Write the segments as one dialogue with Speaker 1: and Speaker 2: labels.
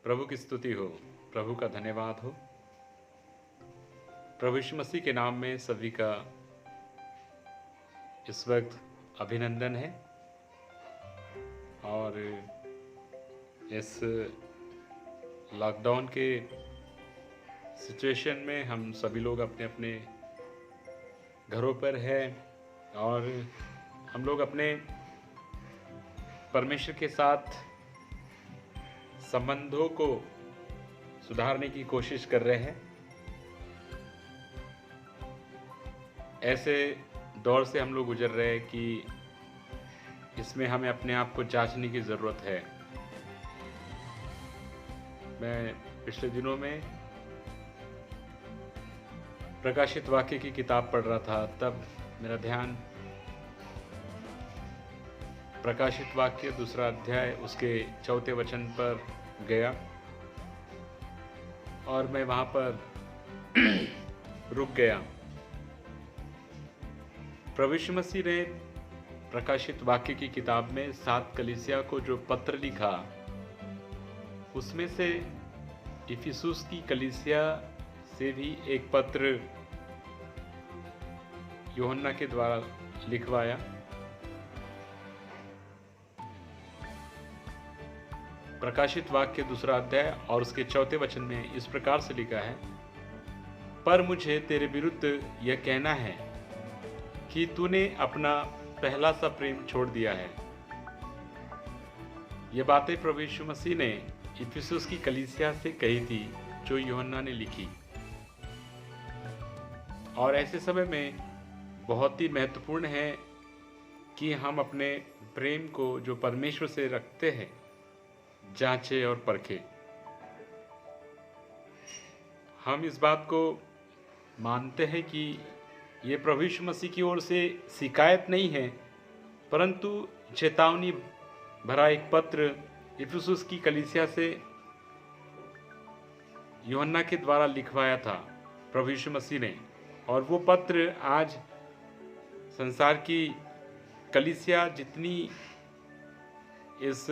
Speaker 1: प्रभु की स्तुति हो, प्रभु का धन्यवाद हो। प्रभु यीशु मसीह के नाम में सभी का इस वक्त अभिनंदन है। और इस लॉकडाउन के सिचुएशन में हम सभी लोग अपने अपने घरों पर हैं और हम लोग अपने परमेश्वर के साथ संबंधों को सुधारने की कोशिश कर रहे हैं। ऐसे दौर से हम लोग गुजर रहे हैं कि इसमें हमें अपने आप को जांचने की ज़रूरत है। मैं पिछले दिनों में प्रकाशित वाक्य की किताब पढ़ रहा था, तब मेरा ध्यान प्रकाशित वाक्य 2 अध्याय उसके 4 वचन पर गया और मैं वहाँ पर रुक गया। प्रभु यीशु मसीह ने प्रकाशित वाक्य की किताब में 7 कलीसिया को जो पत्र लिखा, उसमें से इफिसुस की कलीसिया से भी एक पत्र यूहन्ना के द्वारा लिखवाया। प्रकाशित वाक्य 2 अध्याय और उसके 4 वचन में इस प्रकार से लिखा है, पर मुझे तेरे विरुद्ध यह कहना है कि तूने अपना पहला सा प्रेम छोड़ दिया है। ये बातें प्रभु यीशु मसीह ने इफिसुस की कलीसिया से कही थी, जो यूहन्ना ने लिखी। और ऐसे समय में बहुत ही महत्वपूर्ण है कि हम अपने प्रेम को जो परमेश्वर से रखते हैं जांचे और परखे। हम इस बात को मानते हैं कि ये प्रभु यीशु मसीह की ओर से शिकायत नहीं है, परंतु चेतावनी भरा एक पत्र इफिसुस की कलीसिया से यूहन्ना के द्वारा लिखवाया था प्रभु यीशु मसीह ने। और वो पत्र आज संसार की कलीसिया जितनी इस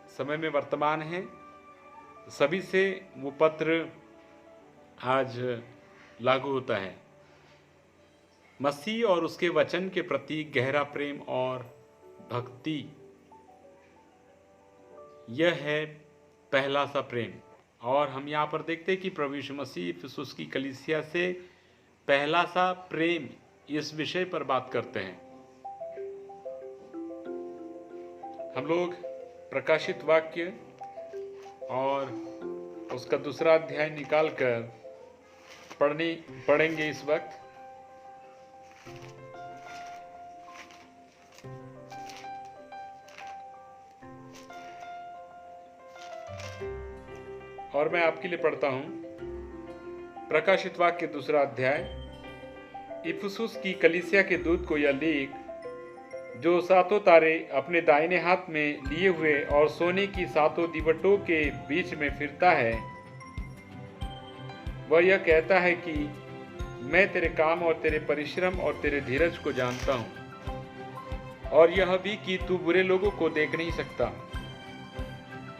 Speaker 1: समय में वर्तमान है, सभी से वो पत्र आज लागू होता है। मसीह और उसके वचन के प्रति गहरा प्रेम और भक्ति, यह है पहला सा प्रेम। और हम यहाँ पर देखते हैं कि प्रभु यीशु मसीह इफिसुस की कलीसिया से पहला सा प्रेम इस विषय पर बात करते हैं। हम लोग प्रकाशित वाक्य और उसका 2 अध्याय निकाल कर पढ़ेंगे इस वक्त। और मैं आपके लिए पढ़ता हूं प्रकाशित वाक्य 2 अध्याय। इफिसुस की कलीसिया के दूत को यह लिख, जो 7 तारे अपने दाहिने हाथ में लिए हुए और सोने की 7 दीवटों के बीच में फिरता है, वह यह कहता है कि मैं तेरे काम और तेरे परिश्रम और तेरे धीरज को जानता हूँ, और यह भी कि तू बुरे लोगों को देख नहीं सकता,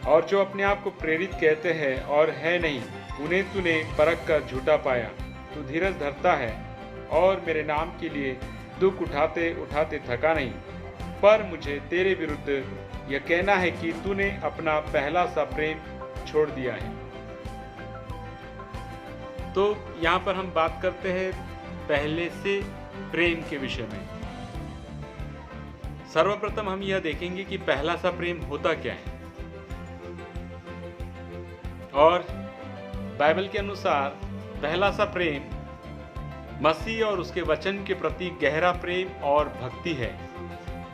Speaker 1: और जो अपने आप को प्रेरित कहते हैं और है नहीं, उन्हें तूने परख कर झूठा पाया। तू धीरज धरता है और मेरे नाम के लिए दुख उठाते उठाते थका नहीं, पर मुझे तेरे विरुद्ध यह कहना है कि तूने अपना पहला सा प्रेम छोड़ दिया है। तो यहाँ पर हम बात करते हैं पहले से प्रेम के विषय में। सर्वप्रथम हम यह देखेंगे कि पहला सा प्रेम होता क्या है। और बाइबल के अनुसार पहला सा प्रेम मसीह और उसके वचन के प्रति गहरा प्रेम और भक्ति है।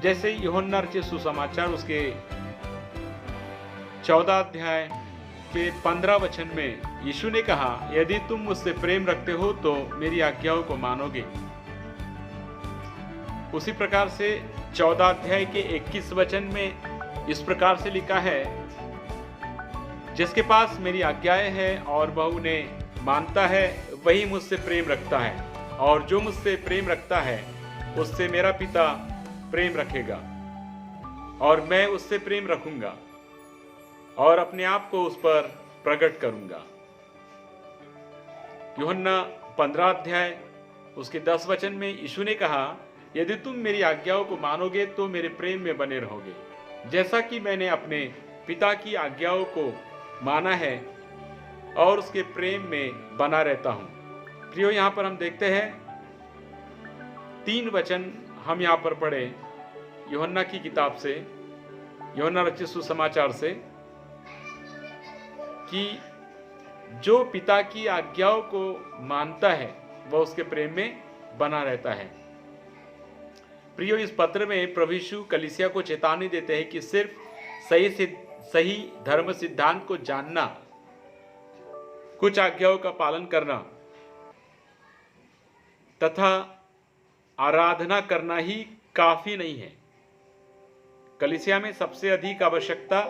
Speaker 1: जैसे यूहन्ना रचित सुसमाचार उसके 14 अध्याय के 15 वचन में यीशु ने कहा, यदि तुम मुझसे प्रेम रखते हो तो मेरी आज्ञाओं को मानोगे। उसी प्रकार से 14 अध्याय के 21 वचन में इस प्रकार से लिखा है, जिसके पास मेरी आज्ञाएं हैं और वह उन्हें मानता है, वही मुझसे प्रेम रखता है, और जो मुझसे प्रेम रखता है उससे मेरा पिता प्रेम रखेगा और मैं उससे प्रेम रखूंगा और अपने आप को उस पर प्रकट करूंगा। यूहन्ना 15 अध्याय उसके 10 वचन में यीशु ने कहा, यदि तुम मेरी आज्ञाओं को मानोगे तो मेरे प्रेम में बने रहोगे, जैसा कि मैंने अपने पिता की आज्ञाओं को माना है और उसके प्रेम में बना रहता हूं। प्रियो, यहां पर हम देखते हैं 3 वचन हम यहां पर पढ़े यूहन्ना की किताब से, यूहन्ना रचित सुसमाचार से, कि जो पिता की आज्ञाओं को मानता है वह उसके प्रेम में बना रहता है। प्रियो, इस पत्र में प्रभु यीशु कलीसिया को चेतावनी देते हैं कि सिर्फ सही धर्म सिद्धांत को जानना, कुछ आज्ञाओं का पालन करना तथा आराधना करना ही काफी नहीं है। कलीसिया में सबसे अधिक आवश्यकता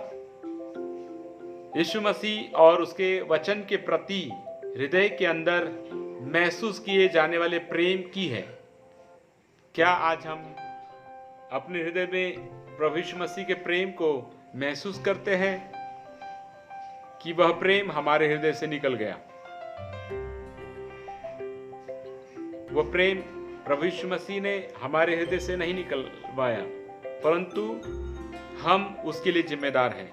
Speaker 1: यीशु मसीह और उसके वचन के प्रति हृदय के अंदर महसूस किए जाने वाले प्रेम की है। क्या आज हम अपने हृदय में प्रभु यीशु मसीह के प्रेम को महसूस करते हैं कि वह प्रेम हमारे हृदय से निकल गया? वह प्रेम प्रभु यीशु मसीह ने हमारे हृदय से नहीं निकलवाया, परंतु हम उसके लिए जिम्मेदार हैं।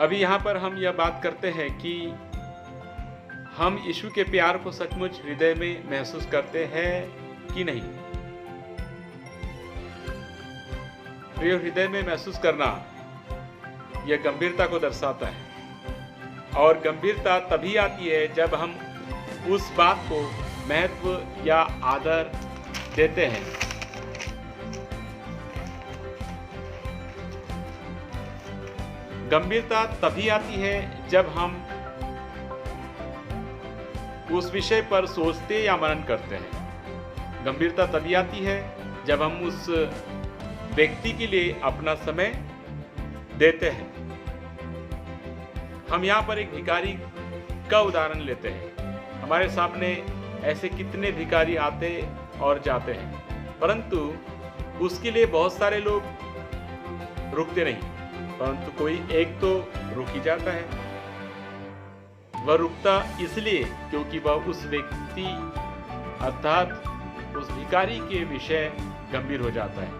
Speaker 1: अभी यहां पर हम यह बात करते हैं कि हम यीशु के प्यार को सचमुच हृदय में महसूस करते हैं कि नहीं। प्रिय, हृदय में महसूस करना यह गंभीरता को दर्शाता है, और गंभीरता तभी आती है जब हम उस बात को महत्व या आदर देते हैं। गंभीरता तभी आती है जब हम उस विषय पर सोचते या मनन करते हैं। गंभीरता तभी आती है जब हम उस व्यक्ति के लिए अपना समय देते हैं। हम यहाँ पर एक भिखारी का उदाहरण लेते हैं। हमारे सामने ऐसे कितने भिखारी आते और जाते हैं, परंतु उसके लिए बहुत सारे लोग रुकते नहीं, परंतु कोई एक तो रुक ही जाता है। वह रुकता इसलिए क्योंकि वह उस व्यक्ति अर्थात उस भिखारी के विषय गंभीर हो जाता है।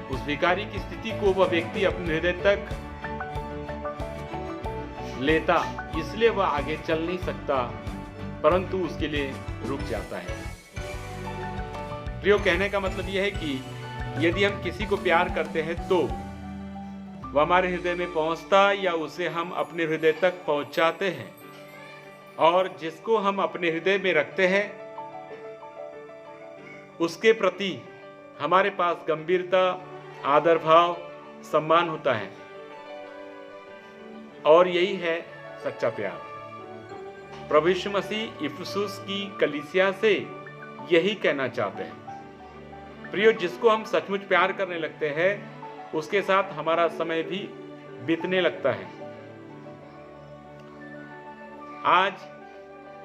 Speaker 1: उस भिखारी की स्थिति को वह व्यक्ति अपने हृदय तक लेता, इसलिए वह आगे चल नहीं सकता, परंतु उसके लिए रुक जाता है। प्रियो, कहने का मतलब यह है कि यदि हम किसी को प्यार करते हैं तो वह हमारे हृदय में पहुंचता या उसे हम अपने हृदय तक पहुंचाते हैं, और जिसको हम अपने हृदय में रखते हैं उसके प्रति हमारे पास गंभीरता, आदर भाव, सम्मान होता है, और यही है सच्चा प्यार। प्रभु यीशु मसीह इफिसुस की कलीसिया से यही कहना चाहते हैं। प्रियो, जिसको हम सचमुच प्यार करने लगते हैं उसके साथ हमारा समय भी बीतने लगता है। आज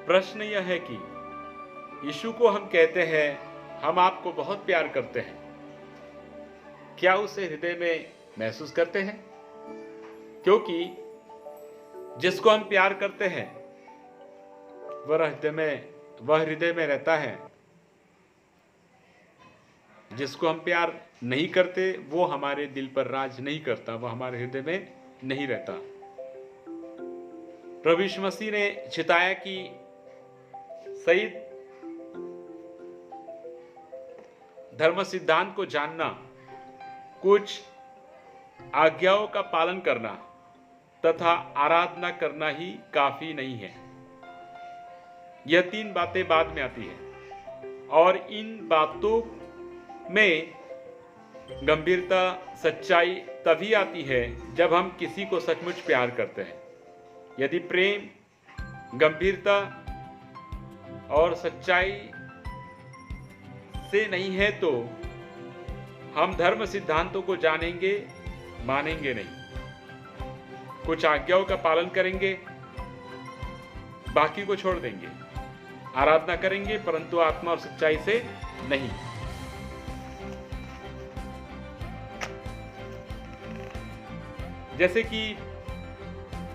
Speaker 1: प्रश्न यह है कि यीशु को हम कहते हैं हम आपको बहुत प्यार करते हैं, क्या उसे हृदय में महसूस करते हैं? क्योंकि जिसको हम प्यार करते हैं वह हृदय में रहता है। जिसको हम प्यार नहीं करते वो हमारे दिल पर राज नहीं करता, वह हमारे हृदय में नहीं रहता। प्रभु यीशु मसीह ने चिताया कि सही धर्म सिद्धांत को जानना, कुछ आज्ञाओं का पालन करना तथा आराधना करना ही काफी नहीं है। यह 3 बातें बाद में आती है, और इन बातों में गंभीरता, सच्चाई तभी आती है जब हम किसी को सचमुच प्यार करते हैं। यदि प्रेम, गंभीरता और सच्चाई से नहीं है तो हम धर्म सिद्धांतों को जानेंगे, मानेंगे नहीं। कुछ आज्ञाओं का पालन करेंगे, बाकी को छोड़ देंगे। आराधना करेंगे परंतु आत्मा और सच्चाई से नहीं। जैसे कि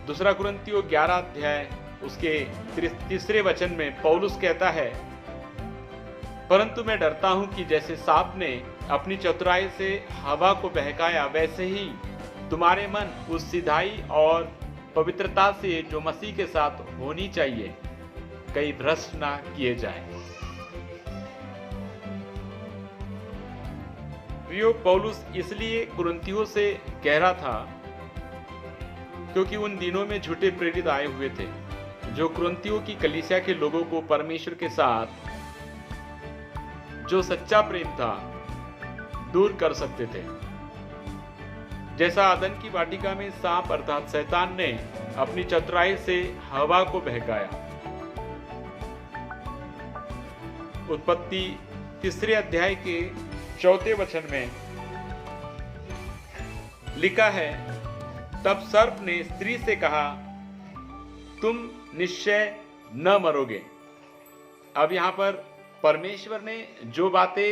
Speaker 1: दूसरा कुरिन्थियों 11 अध्याय उसके तीसरे वचन में पौलुस कहता है, परंतु मैं डरता हूं कि जैसे सांप ने अपनी चतुराई से हवा को बहकाया, वैसे ही तुम्हारे मन उस सिधाई और पवित्रता से जो मसीह के साथ होनी चाहिए कहीं भ्रष्ट ना किए जाएं। प्रियो, पौलुस इसलिए कुरिन्थियों से कह रहा था क्योंकि उन दिनों में झूठे प्रेरित आए हुए थे जो कुरिन्थियों की कलीसिया के लोगों को परमेश्वर के साथ जो सच्चा प्रेम था दूर कर सकते थे। जैसा आदन की वाटिका में सांप अर्थात शैतान ने अपनी चतुराई से हवा को बहकाया। उत्पत्ति 3 अध्याय के 4 वचन में लिखा है, तब सर्प ने स्त्री से कहा, तुम निश्चय न मरोगे। अब यहां पर परमेश्वर ने जो बातें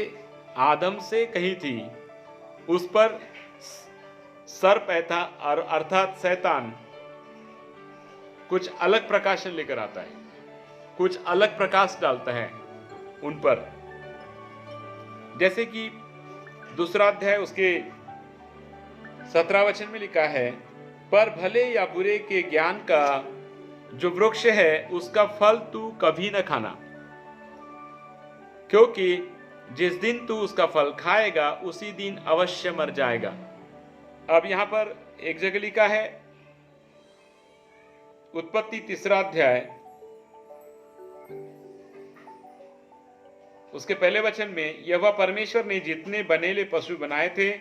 Speaker 1: आदम से कही थी उस पर सर्प अर्थात शैतान कुछ अलग प्रकाशन लेकर आता है, कुछ अलग प्रकाश डालता है उन पर। जैसे कि दूसरा अध्याय उसके 17 वचन में लिखा है, पर भले या बुरे के ज्ञान का जो वृक्ष है उसका फल तू कभी न खाना, क्योंकि जिस दिन तू उसका फल खाएगा उसी दिन अवश्य मर जाएगा। अब यहां पर एक जगह लिखा है, उत्पत्ति 3 अध्याय उसके पहले वचन में, यहोवा परमेश्वर ने जितने बनेले पशु बनाए थे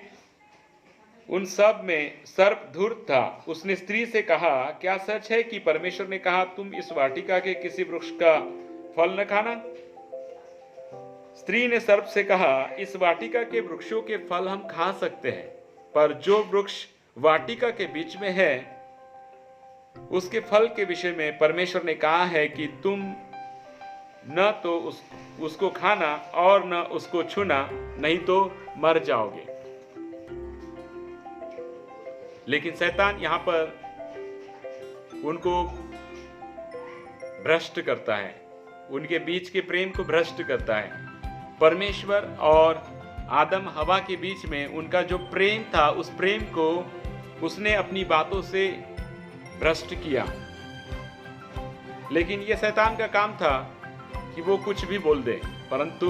Speaker 1: उन सब में सर्प धूर्त था। उसने स्त्री से कहा, क्या सच है कि परमेश्वर ने कहा तुम इस वाटिका के किसी वृक्ष का फल न खाना? स्त्री ने सर्प से कहा, इस वाटिका के वृक्षों के फल हम खा सकते हैं, पर जो वृक्ष वाटिका के बीच में है उसके फल के विषय में परमेश्वर ने कहा है कि तुम न तो उसको खाना और न उसको छूना, नहीं तो मर जाओगे। लेकिन शैतान यहां पर उनको भ्रष्ट करता है, उनके बीच के प्रेम को भ्रष्ट करता है। परमेश्वर और आदम हवा के बीच में उनका जो प्रेम था उस प्रेम को उसने अपनी बातों से भ्रष्ट किया। लेकिन यह शैतान का काम था कि वो कुछ भी बोल दे, परंतु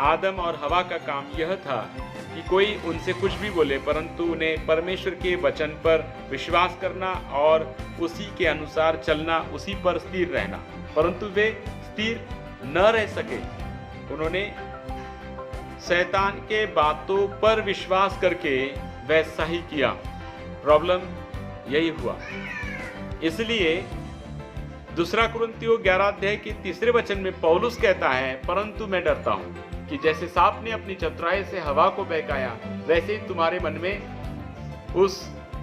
Speaker 1: आदम और हवा का काम यह था कि कोई उनसे कुछ भी बोले परंतु उन्हें परमेश्वर के वचन पर विश्वास करना और उसी के अनुसार चलना, उसी पर स्थिर रहना। परंतु वे स्थिर न रह सके, उन्होंने शैतान के बातों पर विश्वास करके वैसा ही किया। प्रॉब्लम यही हुआ। इसलिए दूसरा कुरिन्थियों 11 अध्याय के 3 वचन में पौलुस कहता है, परंतु मैं डरता हूं कि जैसे सांप ने अपनी चतुराई से हवा को बहकाया, वैसे ही तुम्हारे मन में उस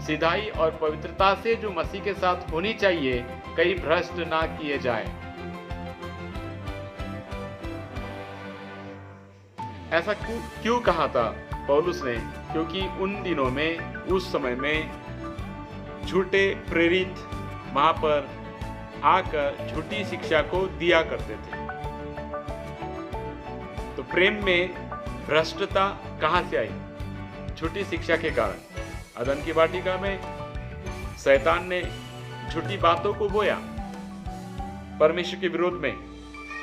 Speaker 1: सिधाई और पवित्रता से जो मसीह के साथ होनी चाहिए कहीं भ्रष्ट ना किए जाए। ऐसा क्यों कहा था पौलुस ने? क्योंकि उन दिनों में, उस समय में झूठे प्रेरित वहां पर आकर झूठी शिक्षा को दिया करते थे। तो प्रेम में भ्रष्टता कहां से आई? झूठी शिक्षा के कारण। अदन की वाटिका में शैतान ने झूठी बातों को बोया परमेश्वर के विरोध में,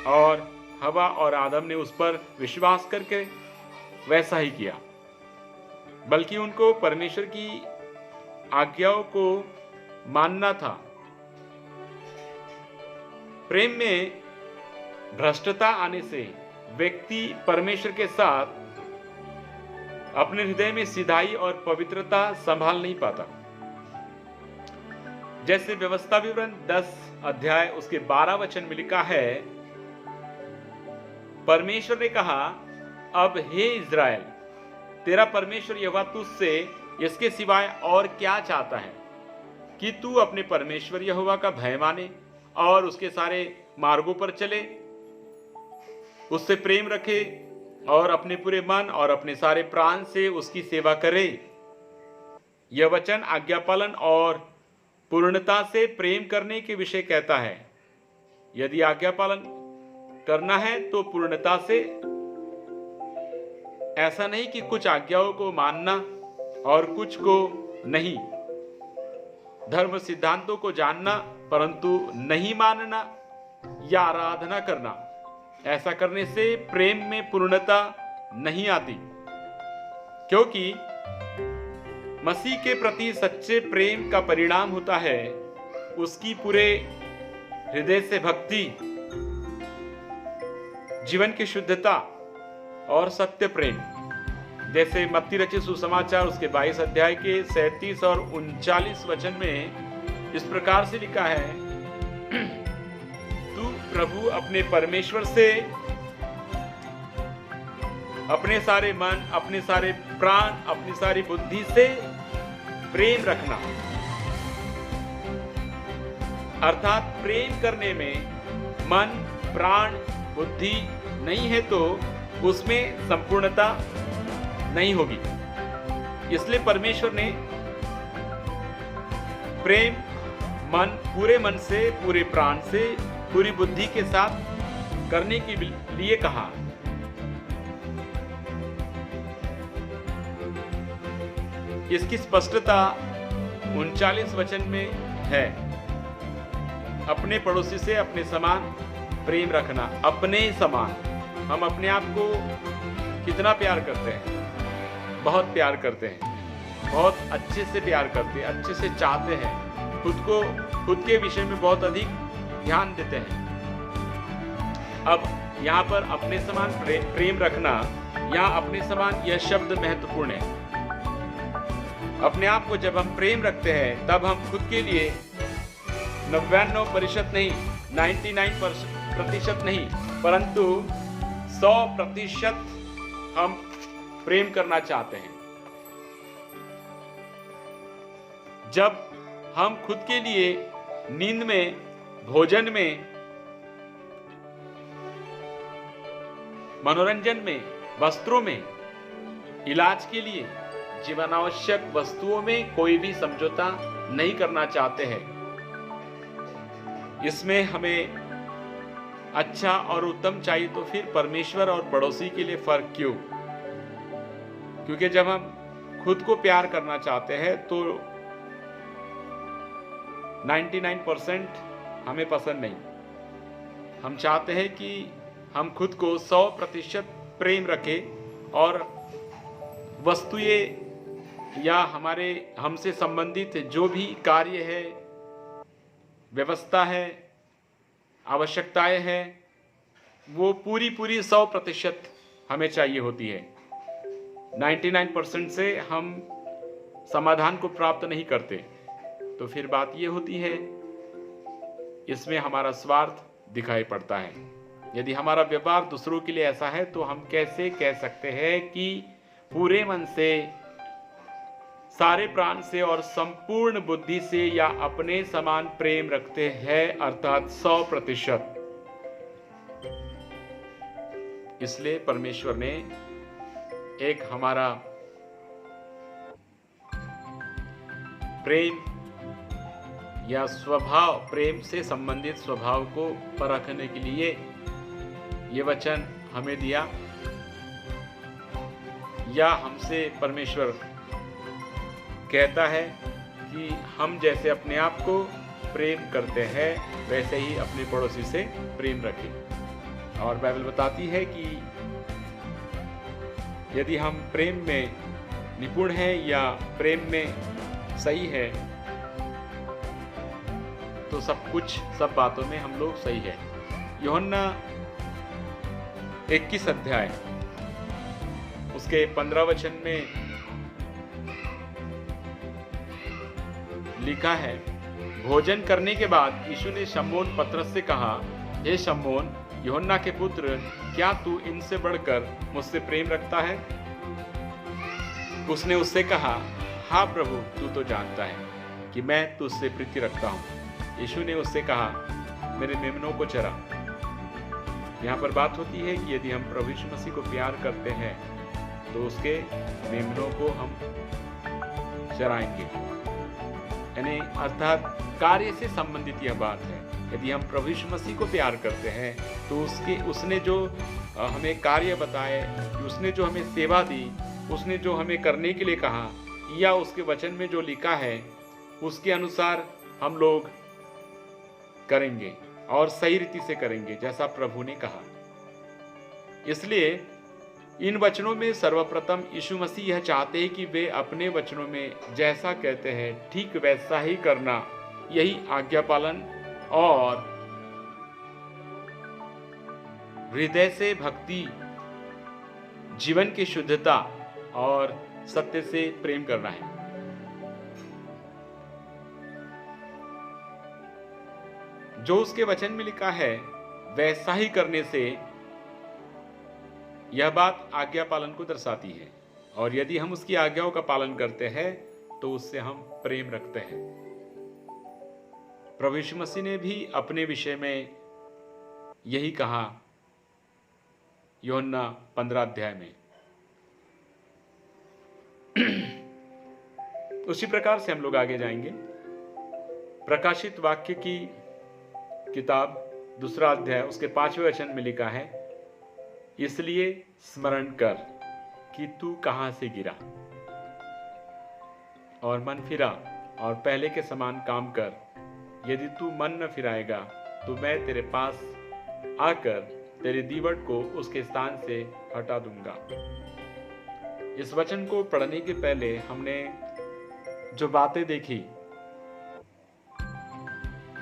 Speaker 1: और हवा और आदम ने उस पर विश्वास करके वैसा ही किया। बल्कि उनको परमेश्वर की आज्ञाओं को मानना था। प्रेम में भ्रष्टता आने से व्यक्ति परमेश्वर के साथ अपने हृदय में सिधाई और पवित्रता संभाल नहीं पाता। जैसे व्यवस्था विवरण 10 अध्याय उसके 12 वचन में लिखा है, परमेश्वर ने कहा, अब हे इज़राइल, तेरा परमेश्वर यहोवा तुझसे इसके सिवाय और क्या चाहता है कि तू अपने परमेश्वर यहोवा का भय माने और उसके सारे मार्गों पर चले, उससे प्रेम रखे और अपने पूरे मन और अपने सारे प्राण से उसकी सेवा करे। यह वचन आज्ञापालन और पूर्णता से प्रेम करने के विषय कहता है। यदि आज्ञापालन करना है तो पूर्णता से, ऐसा नहीं कि कुछ आज्ञाओं को मानना और कुछ को नहीं, धर्म सिद्धांतों को जानना परंतु नहीं मानना या आराधना करना। ऐसा करने से प्रेम में पूर्णता नहीं आती, क्योंकि मसीह के प्रति सच्चे प्रेम का परिणाम होता है उसकी पूरे हृदय से भक्ति, जीवन की शुद्धता और सत्य प्रेम। जैसे मत्ती रचित सुसमाचार उसके 22 अध्याय के 37 और 39 वचन में इस प्रकार से लिखा है, तू प्रभु अपने परमेश्वर से अपने सारे मन, अपने सारे प्राण, अपनी सारी बुद्धि से प्रेम रखना। अर्थात प्रेम करने में मन, प्राण, बुद्धि नहीं है तो उसमें संपूर्णता नहीं होगी। इसलिए परमेश्वर ने प्रेम मन, पूरे मन से, पूरे प्राण से, पूरी बुद्धि के साथ करने के लिए कहा। इसकी स्पष्टता 39 वचन में है। अपने पड़ोसी से अपने समान प्रेम रखना। अपने समान, हम अपने आप को कितना प्यार करते हैं? बहुत प्यार करते हैं, बहुत अच्छे से प्यार करते हैं, अच्छे से चाहते हैं, खुद के विषय में बहुत अधिक ध्यान देते हैं। अब यहाँ पर अपने समान प्रेम रखना, यहाँ अपने समान यह शब्द महत्वपूर्ण है। अपने आप को जब हम प्रेम रखते हैं तब हम खुद के लिए 99% नहीं, 99% नहीं, परंतु 100% हम प्रेम करना चाहते हैं। जब हम खुद के लिए नींद में, भोजन में, मनोरंजन में, वस्त्रों में, इलाज के लिए, जीवनावश्यक वस्तुओं में कोई भी समझौता नहीं करना चाहते हैं, इसमें हमें अच्छा और उत्तम चाहिए, तो फिर परमेश्वर और पड़ोसी के लिए फर्क क्यों? क्योंकि जब हम खुद को प्यार करना चाहते हैं तो 99% हमें पसंद नहीं। हम चाहते हैं कि हम खुद को 100% प्रेम रखें और वस्तुएं या हमसे संबंधित जो भी कार्य है, व्यवस्था है, आवश्यकताएं हैं, वो पूरी 100% हमें चाहिए होती है। 99% से हम समाधान को प्राप्त नहीं करते, तो फिर बात ये होती है, इसमें हमारा स्वार्थ दिखाई पड़ता है। यदि हमारा व्यवहार दूसरों के लिए ऐसा है तो हम कैसे कह सकते हैं कि पूरे मन से, सारे प्राण से और संपूर्ण बुद्धि से या अपने समान प्रेम रखते हैं, अर्थात 100%। इसलिए परमेश्वर ने एक हमारा प्रेम या स्वभाव, प्रेम से संबंधित स्वभाव को परखने के लिए ये वचन हमें दिया, या हमसे परमेश्वर कहता है कि हम जैसे अपने आप को प्रेम करते हैं वैसे ही अपने पड़ोसी से प्रेम रखें। और बाइबल बताती है कि यदि हम प्रेम में निपुण हैं या प्रेम में सही है तो सब बातों में हम लोग सही है। यूहन्ना 21 अध्याय उसके 15 वचन में लिखा है, भोजन करने के बाद यीशु ने शमौन पतरस से कहा, हे शमौन, यूहन्ना के पुत्र, क्या तू इनसे बढ़कर मुझसे प्रेम रखता है? उसने उससे कहा, हाँ प्रभु, तू तो जानता है कि मैं तुझसे प्रीति रखता हूँ। यीशु ने उससे कहा, मेरे मेमनों को चरा। यहाँ पर बात होती है कि यदि हम प्रभु यीशु मसीह को प्यार करते हैं तो उसके मेमनों को हम चराएंगे। यानी अर्थात कार्य से संबंधित यह बात है। यदि हम प्रभु यीशु मसीह को प्यार करते हैं तो उसने जो हमें कार्य बताए, उसने जो हमें सेवा दी, उसने जो हमें करने के लिए कहा या उसके वचन में जो लिखा है उसके अनुसार हम लोग करेंगे और सही रीति से करेंगे जैसा प्रभु ने कहा। इसलिए इन वचनों में सर्वप्रथम यीशु मसीह यह चाहते हैं कि वे अपने वचनों में जैसा कहते हैं ठीक वैसा ही करना, यही आज्ञा पालन और हृदय से भक्ति, जीवन की शुद्धता और सत्य से प्रेम करना है। जो उसके वचन में लिखा है वैसा ही करने से यह बात आज्ञा पालन को दर्शाती है, और यदि हम उसकी आज्ञाओं का पालन करते हैं तो उससे हम प्रेम रखते हैं। प्रभु यीशु मसीह ने भी अपने विषय में यही कहा यूहन्ना 15 अध्याय में। उसी प्रकार से हम लोग आगे जाएंगे। प्रकाशित वाक्य की किताब 2 अध्याय उसके 5वें वचन में लिखा है, इसलिए स्मरण कर कि तू कहां से गिरा और मन फिरा और पहले के समान काम कर। यदि तू मन न फिराएगा तो मैं तेरे पास आकर तेरे दीवट को उसके स्थान से हटा दूंगा। इस वचन को पढ़ने के पहले हमने जो बातें देखी,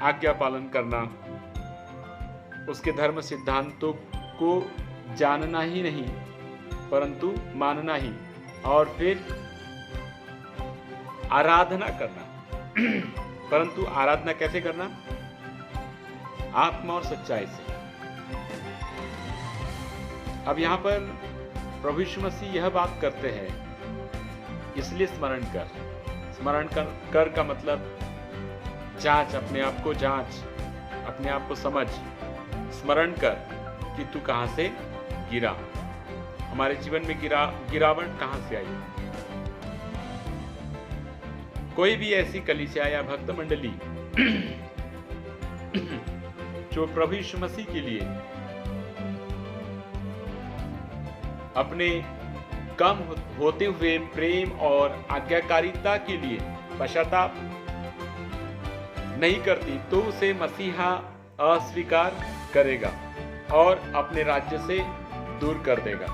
Speaker 1: आज्ञा पालन करना, उसके धर्म सिद्धांतों को जानना ही नहीं परंतु मानना ही, और फिर आराधना करना। परंतु आराधना कैसे करना? आत्मा और सच्चाई से। अब यहां पर प्रभु यीशु मसीह यह बात करते हैं, इसलिए स्मरण कर। स्मरण कर का मतलब जांच, अपने आप को जांच, अपने आप को समझ। स्मरण कर कि तू कहां से गिरा। हमारे जीवन में गिरावट कहां से आई? कोई भी ऐसी कलीसिया या भक्त मंडली जो प्रभु यीशु मसीह के लिए अपने कम होते हुए प्रेम और आज्ञाकारिता के लिए पश्चाताप नहीं करती तो उसे मसीहा अस्वीकार करेगा और अपने राज्य से दूर कर देगा।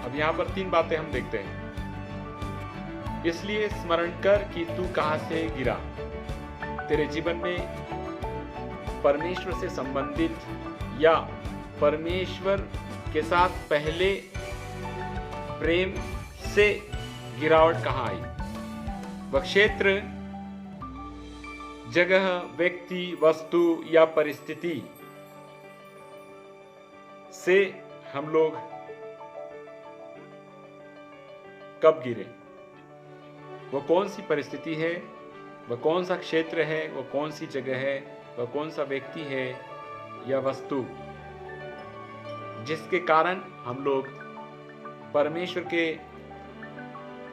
Speaker 1: अब यहां पर 3 बातें हम देखते हैं। इसलिए स्मरण कर कि तू कहां से गिरा। तेरे जीवन में परमेश्वर से संबंधित या परमेश्वर के साथ पहले प्रेम से गिरावट कहां आई? वह क्षेत्र, जगह, व्यक्ति, वस्तु या परिस्थिति से हम लोग कब गिरे? वह कौन सी परिस्थिति है, वह कौन सा क्षेत्र है, वह कौन सी जगह है, वह कौन सा व्यक्ति है या वस्तु जिसके कारण हम लोग परमेश्वर के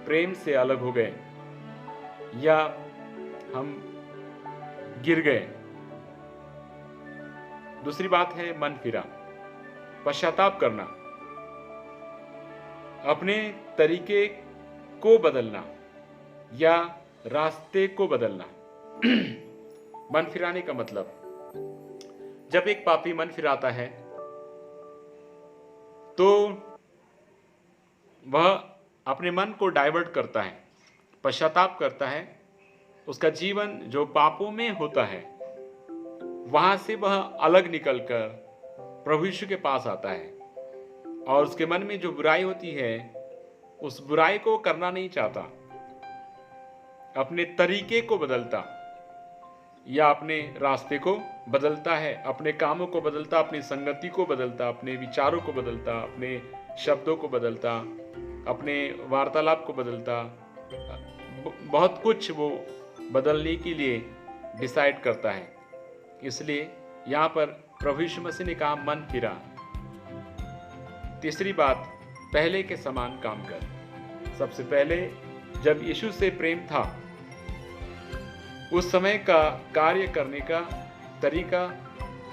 Speaker 1: प्रेम से अलग हो गए या हम गिर गए। दूसरी बात है मन फिरा, पश्चाताप करना, अपने तरीके को बदलना या रास्ते को बदलना। मन फिराने का मतलब, जब एक पापी मन फिराता है तो वह अपने मन को डाइवर्ट करता है, पश्चाताप करता है। उसका जीवन जो पापों में होता है वहां से वह अलग निकलकर प्रभु यीशु के पास आता है और उसके मन में जो बुराई होती है उस बुराई को करना नहीं चाहता, अपने तरीके को बदलता या अपने रास्ते को बदलता है, अपने कामों को बदलता, अपनी संगति को बदलता, अपने विचारों को बदलता, अपने शब्दों को बदलता, अपने वार्तालाप को बदलता, बहुत कुछ वो बदलने के लिए डिसाइड करता है। इसलिए यहाँ पर प्रभु यीशु मसीह ने कहा मन फिरा। तीसरी बात, पहले के समान काम कर। सबसे पहले जब यीशु से प्रेम था, उस समय का कार्य करने का तरीका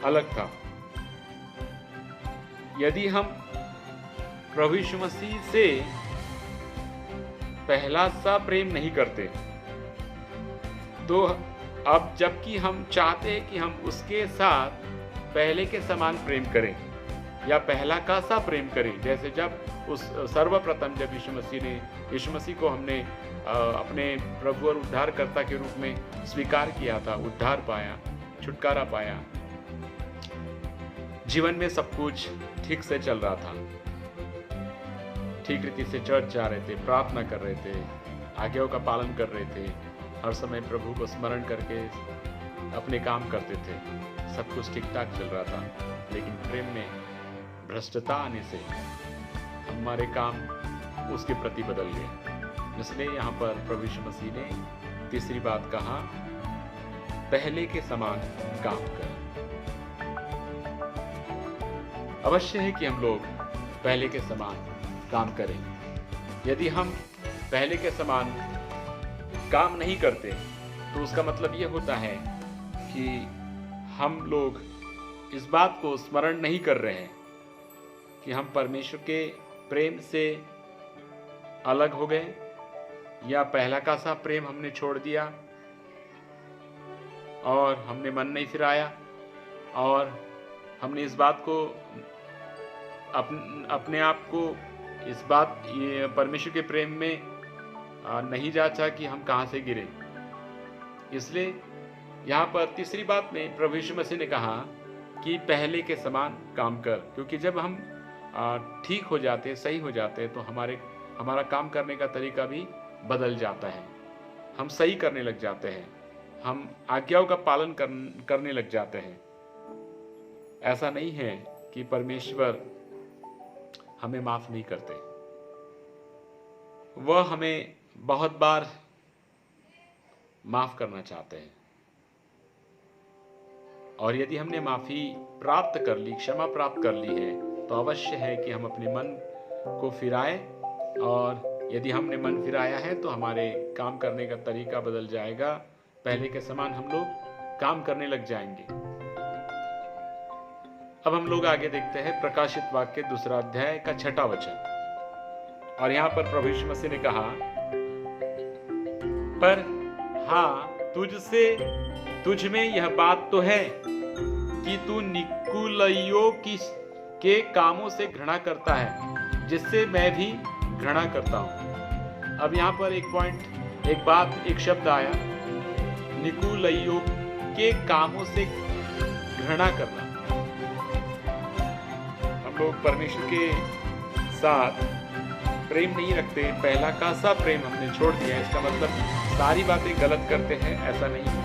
Speaker 1: अलग था। यदि हम प्रभु यीशु मसीह से पहला सा प्रेम नहीं करते, तो अब जबकि हम चाहते हैं कि हम उसके साथ पहले के समान प्रेम करें या पहला का सा प्रेम करें, जैसे जब उस सर्वप्रथम जब यीशु मसीह को हमने अपने प्रभु और उद्धारकर्ता के रूप में स्वीकार किया था, उद्धार पाया, छुटकारा पाया, जीवन में सब कुछ ठीक से चल रहा था, ठीक रीति से चर्च जा रहे थे, प्रार्थना कर रहे थे, आज्ञाओं का पालन कर रहे थे, हर समय प्रभु को स्मरण करके अपने काम करते थे, सब कुछ ठीक ठाक चल रहा था। लेकिन प्रेम में भ्रष्टता आने से हमारे काम उसके प्रति बदल गए। इसलिए यहाँ पर प्रभु यीशु मसीह ने तीसरी बात कहा, पहले के समान काम कर। अवश्य है कि हम लोग पहले के समान काम करें। यदि हम पहले के समान काम नहीं करते तो उसका मतलब ये होता है कि हम लोग इस बात को स्मरण नहीं कर रहे हैं कि हम परमेश्वर के प्रेम से अलग हो गए या पहला का सा प्रेम हमने छोड़ दिया और हमने मन नहीं फिराया और हमने इस बात को अपने आप को ये परमेश्वर के प्रेम में नहीं जांचा कि हम कहां से गिरे। इसलिए यहाँ पर तीसरी बात में प्रभु यीशु मसीह ने कहा कि पहले के समान काम कर, क्योंकि जब हम ठीक हो जाते, सही हो जाते, तो हमारा काम करने का तरीका भी बदल जाता है। हम सही करने लग जाते हैं, हम आज्ञाओं का पालन करने लग जाते हैं। ऐसा नहीं है कि परमेश्वर हमें माफ नहीं करते, वह हमें बहुत बार माफ करना चाहते हैं। और यदि हमने माफी प्राप्त कर ली, क्षमा प्राप्त कर ली है, तो अवश्य है कि हम अपने मन को फिराएं, और यदि हमने मन फिराया है तो हमारे काम करने का तरीका बदल जाएगा। पहले के समान हम लोग काम करने लग जाएंगे। अब हम लोग आगे देखते हैं प्रकाशित वाक्य 2 अध्याय का 6 वचन। और यहाँ पर प्रभु यीशु मसीह ने कहा, पर हाँ, तुझ में यह बात तो है कि तू निकुलइयों के कामों से घृणा करता है, जिससे मैं भी घृणा करता हूं। अब यहाँ पर एक शब्द आया, निकुलइयों के कामों से घृणा करना। हम लोग परमेश्वर के साथ प्रेम नहीं रखते, पहला का सा प्रेम हमने छोड़ दिया। इसका मतलब सारी बातें गलत करते हैं, ऐसा नहीं है।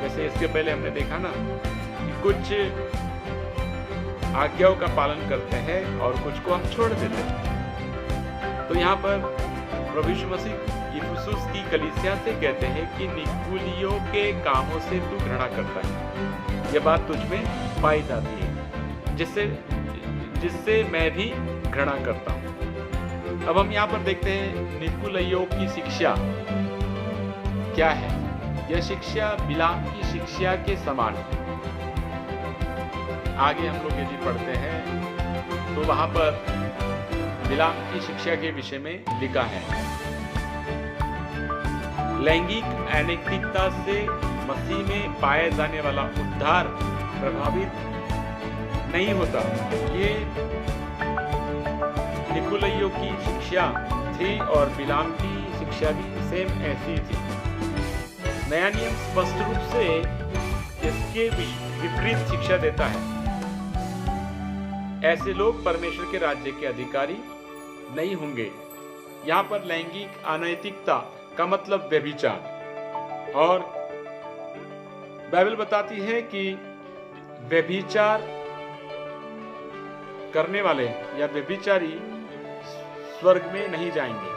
Speaker 1: जैसे इसके पहले हमने देखा ना कि कुछ आज्ञाओं का पालन करते हैं और कुछ को हम छोड़ देते हैं। तो यहाँ पर प्रभु यीशु मसीह इफिसुस की कलीसिया से कहते हैं कि निकुलियों के कामों से तू घृणा करता है, ये बात तुझ में पाई जाती है, जिससे मैं भी घृणा करता हूँ। अब हम यहाँ पर देखते हैं निकुलियों की शिक्षा क्या है। यह शिक्षा बिलाम की शिक्षा के समान है। आगे हम लोग यदि पढ़ते हैं तो वहां पर बिलाम की शिक्षा के विषय में लिखा है, लैंगिक अनैतिकता से मसीह में पाए जाने वाला उद्धार प्रभावित नहीं होता। ये निकुलियों की शिक्षा थी और बिलाम की शिक्षा भी सेम ऐसी थी। नया नियम स्पष्ट रूप से इसके विपरीत शिक्षा देता है। ऐसे लोग परमेश्वर के राज्य के अधिकारी नहीं होंगे। यहाँ पर लैंगिक अनैतिकता का मतलब व्यभिचार, और बाइबल बताती है कि व्यभिचार करने वाले या व्यभिचारी स्वर्ग में नहीं जाएंगे।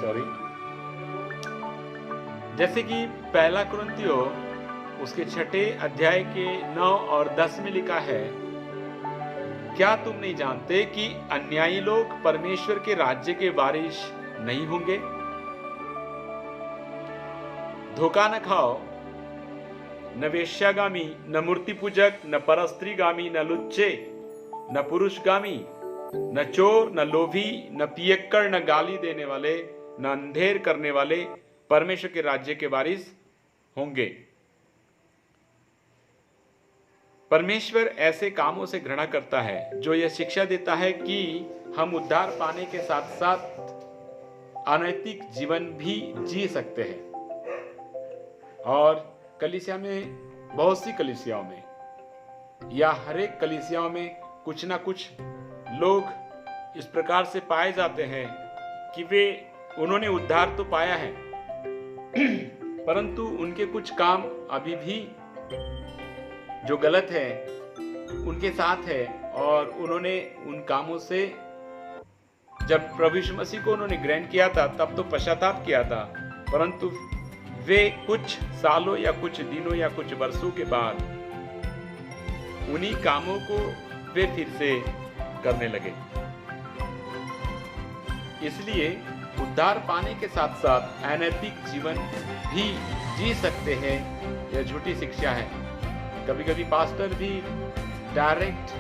Speaker 1: सॉरी। जैसे कि 1 कुरिन्थियों उसके 6 अध्याय के 9 और 10 में लिखा है क्या तुम नहीं जानते कि अन्यायी लोग परमेश्वर के राज्य के वारिस नहीं होंगे? धोखा न खाओ, न वेश्यागामी, न मूर्ति पूजक, न परस्त्रीगामी, न लुच्चे, न पुरुषगामी, न चोर, न लोभी, न पियक्कड़, न गाली देने वाले, न अंधेर करने वाले परमेश्वर के राज्य के वारिस होंगे। परमेश्वर ऐसे कामों से घृणा करता है जो यह शिक्षा देता है कि हम उद्धार पाने के साथ साथ अनैतिक जीवन भी जी सकते हैं। और कलीसिया में, बहुत सी कलीसियाओं में या हर एक कलीसियाओं में कुछ ना कुछ लोग इस प्रकार से पाए जाते हैं कि उन्होंने उद्धार तो पाया है परंतु उनके कुछ काम अभी भी जो गलत है उनके साथ है, और उन्होंने उन कामों से, जब प्रभु यीशु मसीह को उन्होंने ग्रहण किया था तब तो पश्चाताप किया था, परंतु वे कुछ सालों या कुछ दिनों या कुछ वर्षों के बाद उन्हीं कामों को वे फिर से करने लगे। इसलिए उद्धार पाने के साथ साथ अनैतिक जीवन भी जी सकते हैं, यह झूठी शिक्षा है। कभी कभी पास्टर भी डायरेक्ट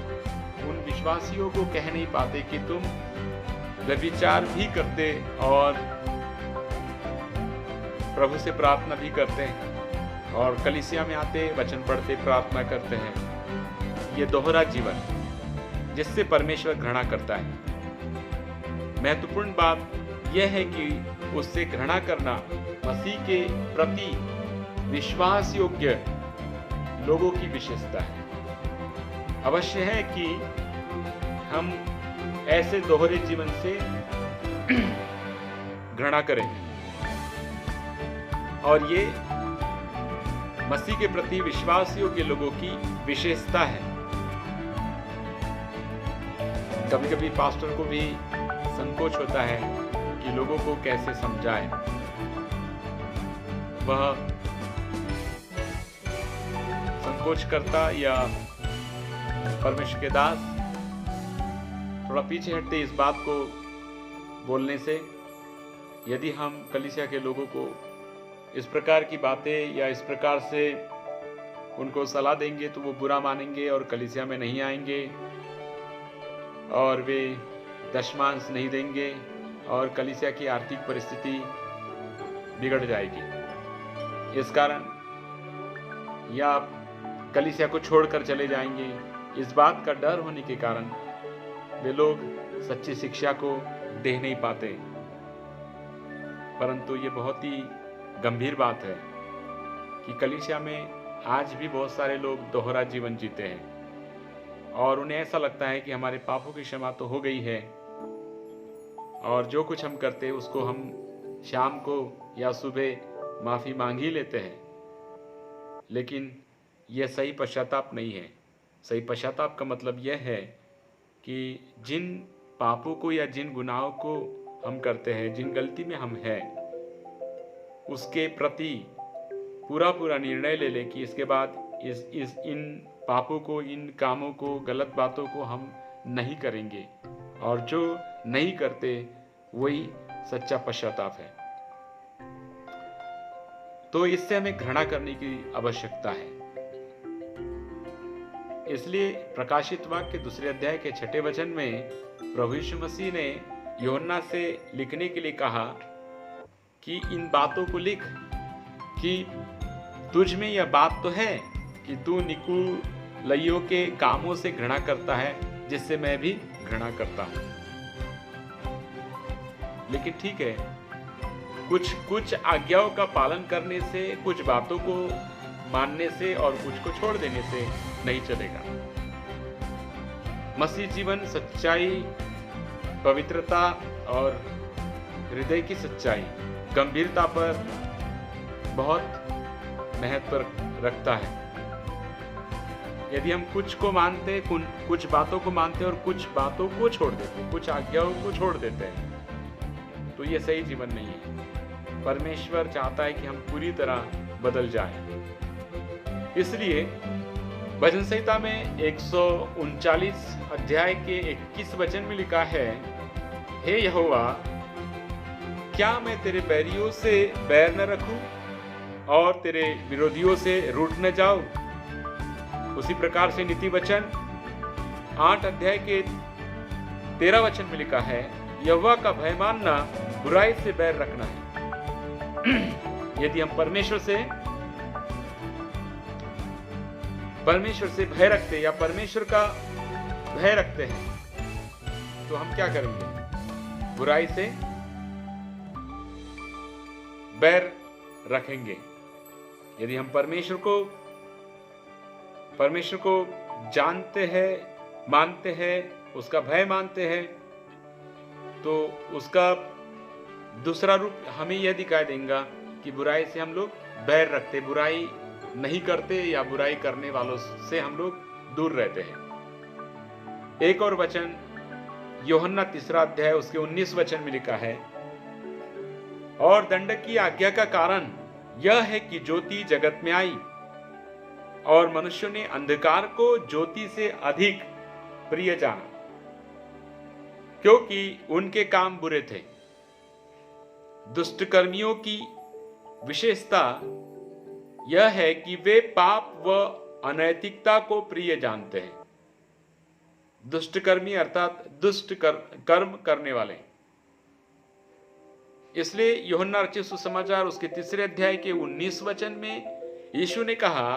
Speaker 1: उन विश्वासियों को कह नहीं पाते कि तुम व्यभिचार भी करते और प्रभु से प्रार्थना भी करते हैं और कलीसिया में आते, वचन पढ़ते, प्रार्थना करते हैं। ये दोहरा जीवन जिससे परमेश्वर घृणा करता है। महत्वपूर्ण बात यह है कि उससे घृणा करना मसीह के प्रति विश्वास योग्य लोगों की विशेषता है। अवश्य है कि हम ऐसे दोहरे जीवन से घृणा करें, और ये मसीह के प्रति विश्वास योग्य लोगों की विशेषता है। कभी कभी पास्टर को भी संकोच होता है कि लोगों को कैसे समझाए। वह संकोच करता या परमेश्वर के दास थोड़ा पीछे हटते इस बात को बोलने से। यदि हम कलीसिया के लोगों को इस प्रकार की बातें या इस प्रकार से उनको सलाह देंगे तो वो बुरा मानेंगे और कलीसिया में नहीं आएंगे, और वे दशमांश नहीं देंगे और कलीसिया की आर्थिक परिस्थिति बिगड़ जाएगी। इस कारण या कलीसिया को छोड़कर चले जाएंगे, इस बात का डर होने के कारण वे लोग सच्ची शिक्षा को दे नहीं पाते। परंतु ये बहुत ही गंभीर बात है कि कलीसिया में आज भी बहुत सारे लोग दोहरा जीवन जीते हैं और उन्हें ऐसा लगता है कि हमारे पापों की क्षमा तो हो गई है और जो कुछ हम करते हैं उसको हम शाम को या सुबह माफ़ी मांग ही लेते हैं। लेकिन यह सही पश्चाताप नहीं है। सही पश्चाताप का मतलब यह है कि जिन पापों को या जिन गुनाहों को हम करते हैं, जिन गलती में हम हैं, उसके प्रति पूरा निर्णय ले लें कि इसके बाद इन पापों को, इन कामों को, गलत बातों को हम नहीं करेंगे, और जो नहीं करते वही सच्चा पश्चाताप है। तो इससे हमें घृणा करने की आवश्यकता है। इसलिए प्रकाशित वाक्य 2 अध्याय के 6 वचन में प्रभु यीशु मसीह ने यूहन्ना से लिखने के लिए कहा कि इन बातों को लिख कि तुझ में यह बात तो है कि तू निकुलइयों के कामों से घृणा करता है, जिससे मैं भी घृणा करता हूं। लेकिन ठीक है, कुछ आज्ञाओं का पालन करने से, कुछ बातों को मानने से और कुछ को छोड़ देने से नहीं चलेगा। मसीह जीवन सच्चाई, पवित्रता और हृदय की सच्चाई, गंभीरता पर बहुत महत्व रखता है। यदि हम कुछ को मानते, कुछ बातों को मानते और कुछ बातों को छोड़ देते, कुछ आज्ञाओं को छोड़ देते हैं, तो ये सही जीवन नहीं है। परमेश्वर चाहता है कि हम पूरी तरह बदल जाएं। इसलिए भजन संहिता में 139 अध्याय के 21 वचन में लिखा है, हे यहोवा, क्या मैं तेरे बैरियों से बैर न रखूं और तेरे विरोधियों से रूठ न जाऊं। उसी प्रकार से नीति वचन 8 अध्याय के 13 वचन में लिखा है, यहोवा का भय मानना बुराई से बैर रखना है। यदि हम परमेश्वर से भय रखते या परमेश्वर का भय रखते हैं तो हम क्या करेंगे? बुराई से बैर रखेंगे। यदि हम परमेश्वर को जानते हैं, मानते हैं, उसका भय मानते हैं, तो उसका दूसरा रूप हमें यह दिखाई देगा कि बुराई से हम लोग बैर रखते, बुराई नहीं करते या बुराई करने वालों से हम लोग दूर रहते हैं। एक और वचन यूहन्ना 3 अध्याय उसके 19 वचन में लिखा है, और दंड की आज्ञा का कारण यह है कि ज्योति जगत में आई और मनुष्यों ने अंधकार को ज्योति से अधिक प्रिय जाना, क्योंकि उनके काम बुरे थे। दुष्ट कर्मियों की विशेषता यह है कि वे पाप व अनैतिकता को प्रिय जानते हैं। दुष्ट कर्मी अर्थात दुष्ट कर्म करने वाले। इसलिए यूहन्ना रचित सुसमाचार उसके 3 अध्याय के 19 वचन में यीशु ने कहा,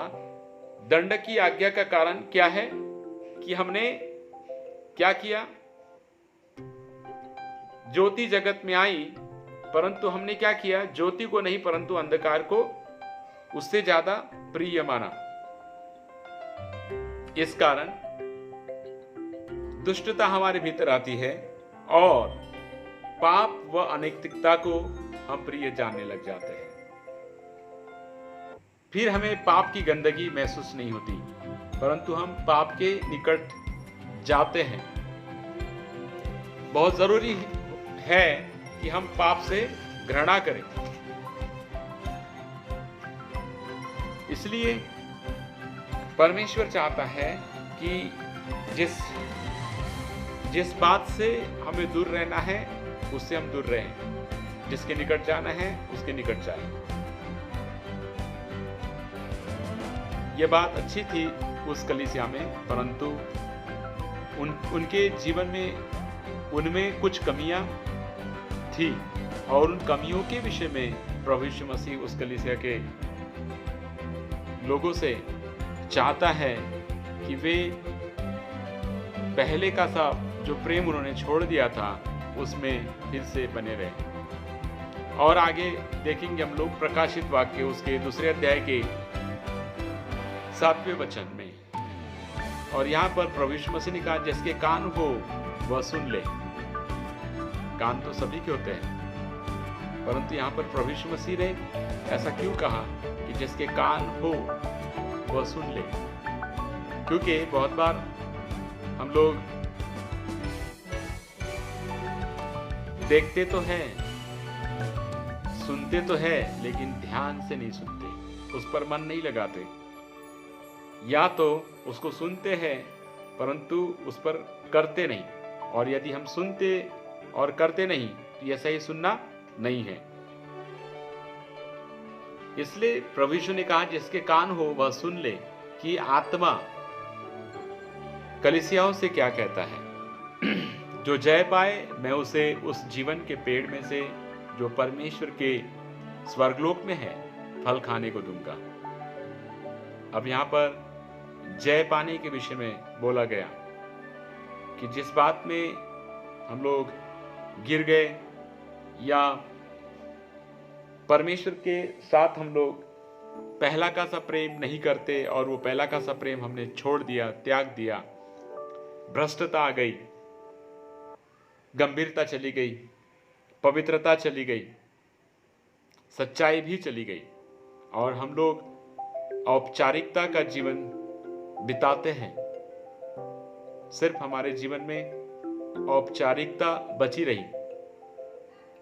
Speaker 1: दंड की आज्ञा का कारण क्या है कि हमने क्या किया? ज्योति जगत में आई, परंतु हमने क्या किया? ज्योति को नहीं परंतु अंधकार को उससे ज्यादा प्रिय माना। इस कारण दुष्टता हमारे भीतर आती है और पाप व अनैतिकता को हम प्रिय जानने लग जाते हैं। फिर हमें पाप की गंदगी महसूस नहीं होती, परंतु हम पाप के निकट जाते हैं। बहुत जरूरी है कि हम पाप से घृणा करें। इसलिए परमेश्वर चाहता है कि जिस बात से हमें दूर रहना है उससे हम दूर रहें, जिसके निकट जाना है उसके निकट जाएं। यह बात अच्छी थी उस कलीसिया में, परंतु उनके जीवन में उनमें कुछ कमियां थी और उन कमियों के विषय में प्रभु यीशु मसीह उस कलीसिया के लोगों से चाहता है कि वे पहले का सा जो प्रेम उन्होंने छोड़ दिया था उसमें फिर से बने रहे। और आगे देखेंगे हम लोग प्रकाशित वाक्य उसके 2 अध्याय के 7वें वचन में। और यहाँ पर प्रभु यीशु मसीह ने कहा, जिसके कान हो वह सुन ले। कान तो सभी के होते हैं, परंतु यहाँ पर प्रभु यीशु मसीह ने ऐसा क्यों कहा कि जिसके कान हो वह सुन ले? क्योंकि बहुत बार हम लोग देखते तो हैं, सुनते तो हैं, लेकिन ध्यान से नहीं सुनते, उस पर मन नहीं लगाते। या तो उसको सुनते हैं परंतु उस पर करते नहीं, और यदि हम सुनते और करते नहीं तो यह सही सुनना नहीं है। इसलिए प्रभु यीशु ने कहा, जिसके कान हो वह सुन ले कि आत्मा कलीसियाओं से क्या कहता है। जो जय पाए मैं उसे उस जीवन के पेड़ में से जो परमेश्वर के स्वर्गलोक में है फल खाने को दूंगा। अब यहाँ पर जय पाने के विषय में बोला गया कि जिस बात में हम लोग गिर गए या परमेश्वर के साथ हम लोग पहला का सा प्रेम नहीं करते और वो पहला का सा प्रेम हमने छोड़ दिया, त्याग दिया, भ्रष्टता आ गई, गंभीरता चली गई, पवित्रता चली गई, सच्चाई भी चली गई और हम लोग औपचारिकता का जीवन बिताते हैं। सिर्फ हमारे जीवन में औपचारिकता बची रही,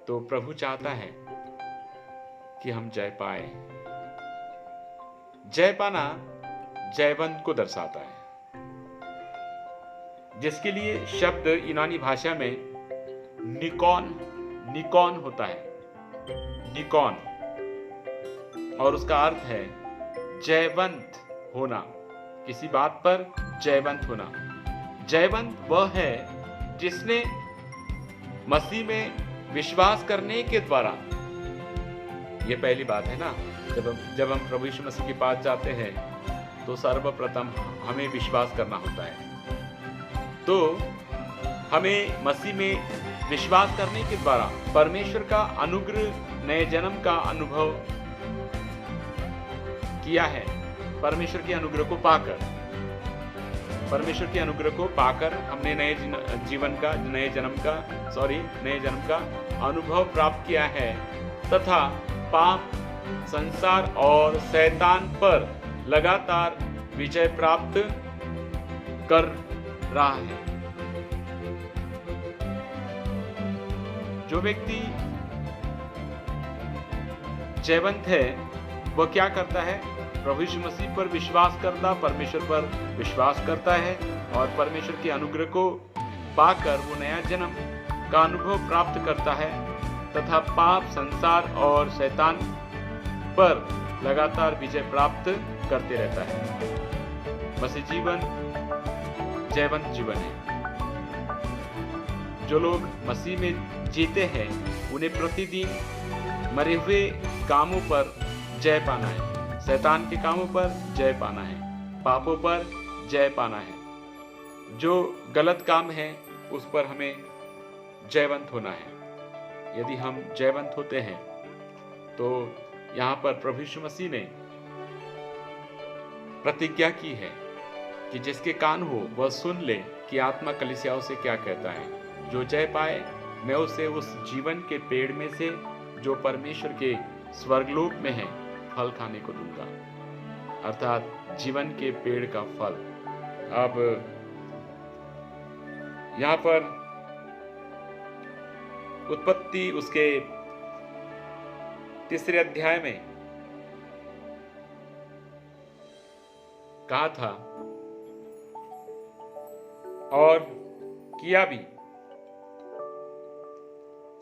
Speaker 1: तो प्रभु चाहता है कि हम जय पाए। जय पाना जयवंत को दर्शाता है, जिसके लिए शब्द यूनानी भाषा में निकॉन होता है, निकॉन, और उसका अर्थ है जयवंत होना, किसी बात पर जयवंत होना। जयवंत वह है जिसने मसीह में विश्वास करने के द्वारा, ये पहली बात है ना, जब हम प्रभु यीशु मसीह के पास जाते हैं तो सर्वप्रथम हमें विश्वास करना होता है। तो हमें मसीह में विश्वास करने के द्वारा परमेश्वर का अनुग्रह, नए जन्म का अनुभव किया है। परमेश्वर के अनुग्रह को पाकर हमने नए जन्म का अनुभव प्राप्त किया है, तथा पाप, संसार और शैतान पर लगातार विजय प्राप्त कर रहा है। जो व्यक्ति जयवंत है वह क्या करता है? प्रभु यीशु मसीह पर विश्वास करता, परमेश्वर पर विश्वास करता है और परमेश्वर के अनुग्रह को पाकर वो नया जन्म का अनुभव प्राप्त करता है, तथा पाप, संसार और शैतान पर लगातार विजय प्राप्त करते रहता है। मसीह जीवन जयवंत जीवन है। जो लोग मसीह में जीते हैं उन्हें प्रतिदिन मरे हुए कामों पर जय पाना है, शैतान के कामों पर जय पाना है, पापों पर जय पाना है। जो गलत काम है उस पर हमें जयवंत होना है। यदि हम जयवंत होते हैं तो यहाँ पर प्रभु यीशु मसीह ने प्रतिज्ञा की है कि जिसके कान हो वह सुन ले कि आत्मा कलीसियाओं से क्या कहता है। जो जय पाए मैं उसे उस जीवन के पेड़ में से जो परमेश्वर के स्वर्गलोक में है फल खाने को दूंगा, अर्थात जीवन के पेड़ का फल। अब यहाँ पर उत्पत्ति उसके 3 अध्याय में कहा था और किया भी।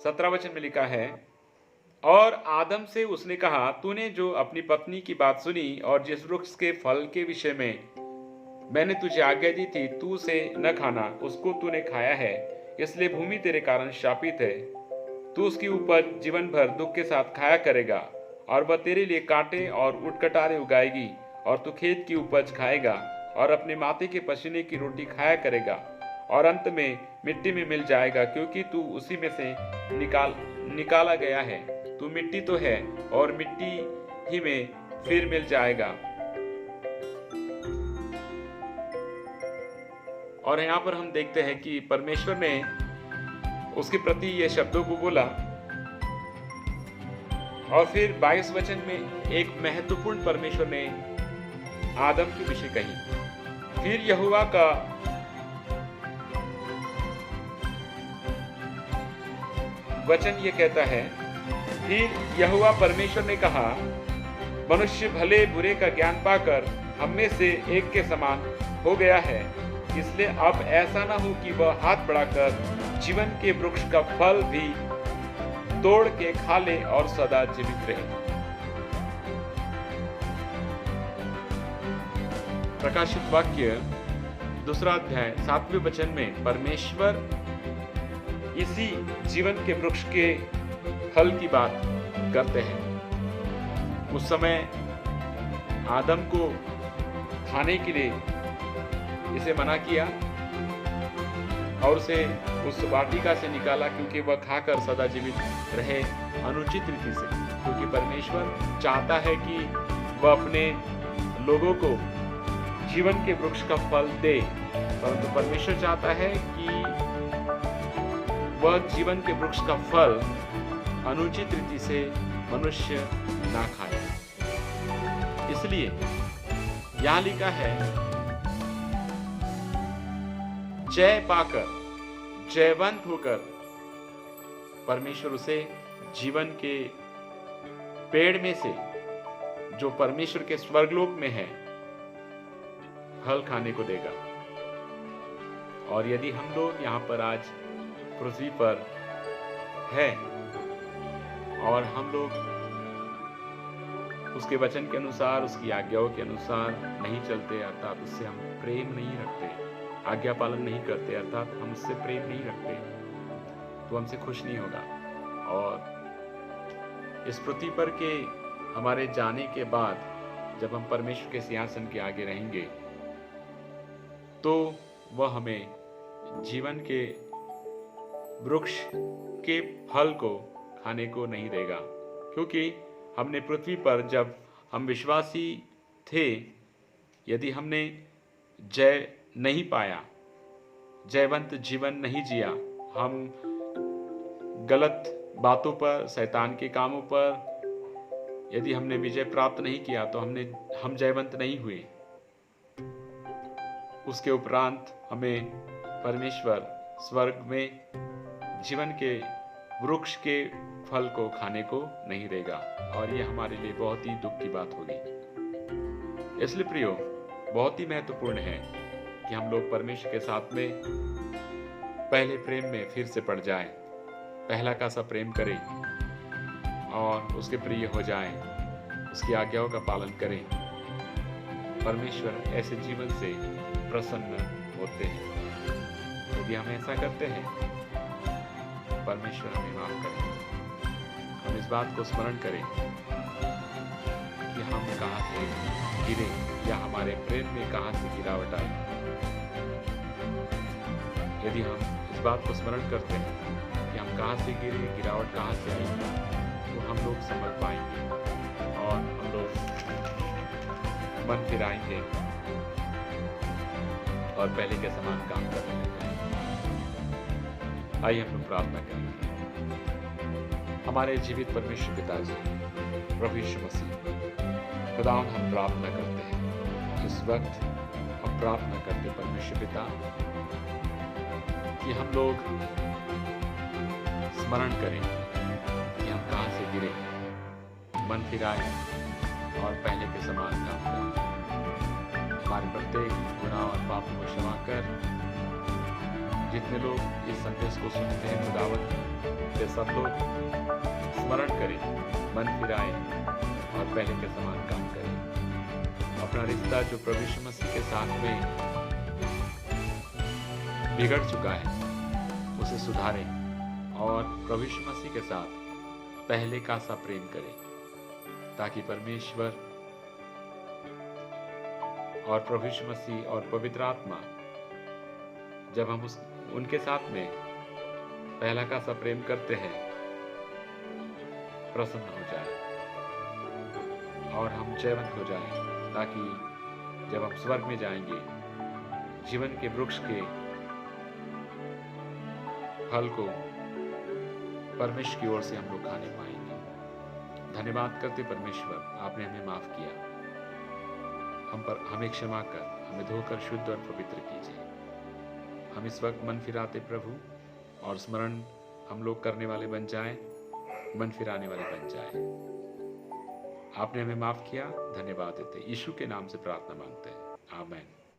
Speaker 1: 17 वचन में लिखा है, और आदम से उसने कहा, तूने जो अपनी पत्नी की बात सुनी और जिस वृक्ष के फल के विषय में मैंने तुझे आज्ञा दी थी तू उसे न खाना, उसको तूने खाया है, इसलिए भूमि तेरे कारण शापित है। तू उसकी उपज जीवन भर दुख के साथ खाया करेगा और वह तेरे लिए कांटे और उटकटारे उगाएगी, और तू खेत की उपज खाएगा और अपने माथे के पसीने की रोटी खाया करेगा और अंत में मिट्टी में मिल जाएगा, क्योंकि तू उसी में से निकाला गया है। तू मिट्टी तो है और मिट्टी ही में फिर मिल जाएगा। और यहाँ पर हम देखते हैं कि परमेश्वर ने उसके प्रति ये शब्दों को बोला। और फिर 22 वचन में एक महत्वपूर्ण परमेश्वर ने आदम के विषय कही। फिर यहोवा का वचन ये कहता है, फिर यहोवा परमेश्वर ने कहा, मनुष्य भले बुरे का ज्ञान पाकर हम में से एक के समान हो गया है, इसलिए अब ऐसा ना हो कि वह हाथ बढ़ाकर जीवन के वृक्ष का फल भी तोड़ के खा ले और सदा जीवित रहे। प्रकाशित वाक्य 2 अध्याय 7वें वचन में परमेश्वर इसी जीवन के वृक्ष के फल की बात करते हैं। उस समय आदम को खाने के लिए इसे मना किया और उसे उस वाटिका से निकाला, क्योंकि वह खाकर सदा जीवित रहे अनुचित रीति से। क्योंकि परमेश्वर चाहता है कि वह अपने लोगों को जीवन के वृक्ष का फल दे, परंतु परमेश्वर चाहता है कि वह जीवन के वृक्ष का फल अनुचित रीति से मनुष्य ना खाए। इसलिए यहां लिखा है, जय पाकर, जयवंत होकर परमेश्वर उसे जीवन के पेड़ में से जो परमेश्वर के स्वर्गलोक में है फल खाने को देगा। और यदि हम लोग यहाँ पर आज पृथ्वी पर है और हम लोग उसके वचन के अनुसार, उसकी आज्ञाओं के अनुसार नहीं चलते, अर्थात उससे हम प्रेम नहीं रखते, आज्ञा पालन नहीं करते, अर्थात हम उससे प्रेम नहीं रखते, तो हमसे खुश नहीं होगा। और इस पृथ्वी पर के हमारे जाने के बाद जब हम परमेश्वर के सिंहासन के आगे रहेंगे तो वह हमें जीवन के वृक्ष के फल को खाने को नहीं देगा, क्योंकि हमने पृथ्वी पर जब हम विश्वासी थे, यदि हमने जय नहीं पाया, जयवंत जीवन नहीं जिया, हम गलत बातों पर, शैतान के कामों पर यदि हमने विजय प्राप्त नहीं किया तो हम जयवंत नहीं हुए। उसके उपरांत हमें परमेश्वर स्वर्ग में जीवन के वृक्ष के फल को खाने को नहीं देगा, और यह हमारे लिए बहुत ही दुख की बात होगी। इसलिए प्रियो, बहुत ही महत्वपूर्ण है कि हम लोग परमेश्वर के साथ में पहले प्रेम में फिर से पड़ जाएं, पहला का सा प्रेम करें और उसके प्रिय हो जाएं, उसकी आज्ञाओं का पालन करें। परमेश्वर ऐसे जीवन से प्रसन्न होते हैं। यदि हम ऐसा करते हैं, परमेश्वर हमें माफ करें। हम इस बात को स्मरण करें कि हम कहाँ से गिरे या हमारे प्रेम में कहाँ से गिरावट आई। यदि हम इस बात को स्मरण करते हैं कि हम कहाँ से गिरे, गिरावट कहाँ से आई, तो हम लोग समझ पाएंगे और हम लोग मन फिराएंगे और पहले के समान काम करने लगेंगे। आइए हम लोग प्रार्थना करेंगे। हमारे जीवित परमेश्वर पिताजी, प्रभु यीशु मसीह, खुदावन, हम प्रार्थना करते हैं। इस वक्त हम प्रार्थना करते परमेश्वर पिता कि हम लोग स्मरण करें कि हम कहाँ से गिरे, मन फिराए और पहले के समान काम करें। हमारे प्रत्येक गुनाह और पापों को क्षमा कर, जितने लोग इस संदेश को सुनते हैं खुदावत, वे सब लोग स्मरण करें, मन फिराए और पहले के समान काम करें। अपना रिश्ता जो प्रभु यीशु मसीह के साथ में बिगड़ चुका है उसे सुधारें और प्रभु यीशु मसीह के साथ पहले का सा प्रेम करें, ताकि परमेश्वर और प्रभु यीशु मसीह और पवित्र आत्मा जब हम उनके साथ में पहला का सा प्रेम करते हैं, प्रसन्न हो जाए और हम जयवंत हो जाएं, ताकि जब हम स्वर्ग में जाएंगे जीवन के वृक्ष के फल को परमेश्वर की ओर से हम लोग खाने पाएंगे। धन्यवाद करते परमेश्वर, आपने हमें माफ किया, हम पर हमें क्षमा कर, हमें धोकर शुद्ध और पवित्र कीजिए। हम इस वक्त मन फिराते प्रभु और स्मरण हम लोग करने वाले बन जाएं, मन फिराने वाले बन जाएं। आपने हमें माफ किया, धन्यवाद देते यीशु के नाम से प्रार्थना मांगते हैं, आमीन।